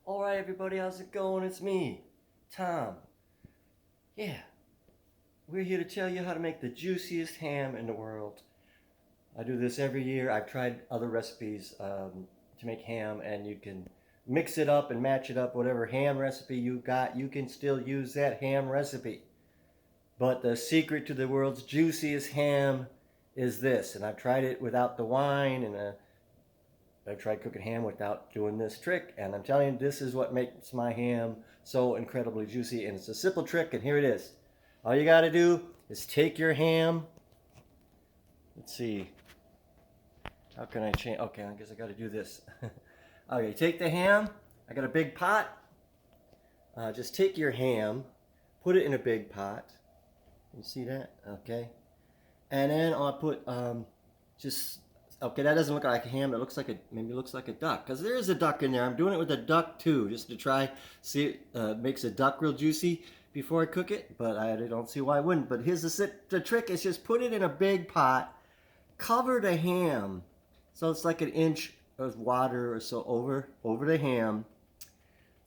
Alright everybody, how's it going? It's me, Tom. Yeah, we're here to tell you how to make the juiciest ham in the world. I do this every year. I've tried other recipes to make ham, and you can mix it up and match it up. Whatever ham recipe you got, you can still use that ham recipe. But the secret to the world's juiciest ham is this, and I've tried it without the wine, and I've tried cooking ham without doing this trick, and I'm telling you, this is what makes my ham so incredibly juicy, and it's a simple trick, and here it is. All you got to do is take your ham. Let's see. How can I change? Okay, I guess I got to do this. Okay, take the ham. I got a big pot. Just take your ham, put it in a big pot. You see that? Okay. And then I'll put okay, that doesn't look like a ham. It looks like maybe looks like a duck, because there is a duck in there. I'm doing it with a duck too, just to try see it makes a duck real juicy before I cook it. But I don't see why I wouldn't. But here's the trick: is just put it in a big pot, cover the ham, so it's like an inch of water or so over the ham.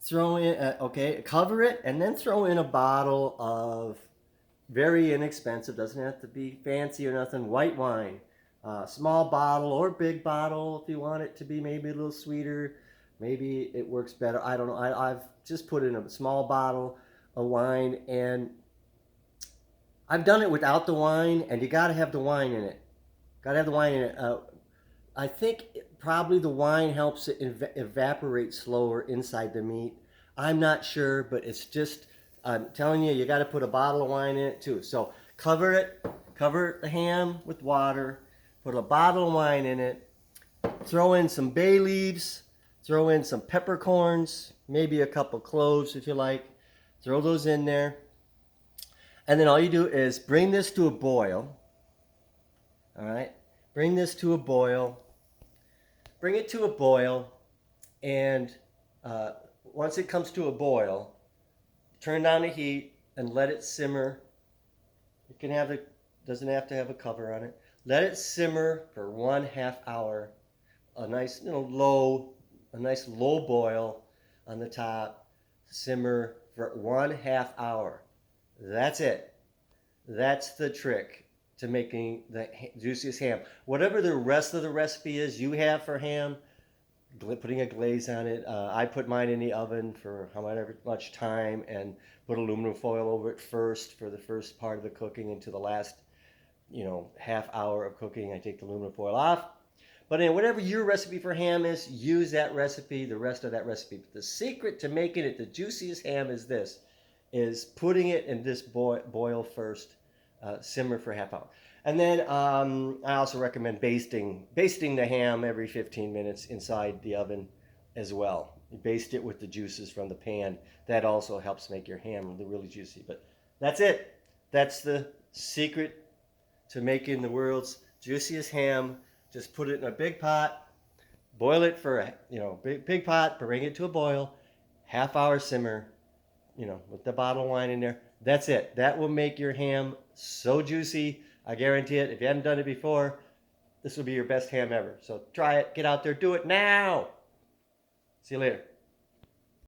Throw in okay, cover it, and then throw in a bottle of very inexpensive, doesn't have to be fancy or nothing, white wine. Small bottle or big bottle if you want it to be maybe a little sweeter. Maybe it works better. I don't know. I've just put in a small bottle of wine, and I've done it without the wine, and you got to have the wine in it. Got to have the wine in it. I think probably the wine helps it evaporate slower inside the meat. I'm not sure, but it's just, I'm telling you, you got to put a bottle of wine in it too. So cover the ham with water, put a bottle of wine in it, throw in some bay leaves, throw in some peppercorns, maybe a couple cloves if you like. Throw those in there. And then all you do is bring this to a boil. All right? Bring this to a boil. Bring it to a boil, and once it comes to a boil, turn down the heat and let it simmer. You can have it, doesn't have to have a cover on it. Let it simmer for 1/2 hour. A nice, low boil on the top. Simmer for 1/2 hour. That's it. That's the trick to making the juiciest ham. Whatever the rest of the recipe is you have for ham, putting a glaze on it. I put mine in the oven for however much time, and put aluminum foil over it first for the first part of the cooking, until the last, 1/2 hour of cooking. I take the aluminum foil off. But in whatever your recipe for ham is, use that recipe, the rest of that recipe. But the secret to making it the juiciest ham is is putting it in this boil first, simmer for 1/2 hour. And then I also recommend basting the ham every 15 minutes inside the oven as well. You baste it with the juices from the pan. That also helps make your ham really juicy. But that's it. That's the secret to making the world's juiciest ham. Just put it in a big pot, boil it for, big pot, bring it to a boil, 1/2 hour simmer, with the bottle of wine in there. That's it. That will make your ham so juicy. I guarantee it. If you haven't done it before, this will be your best ham ever. So try it. Get out there. Do it now. See you later.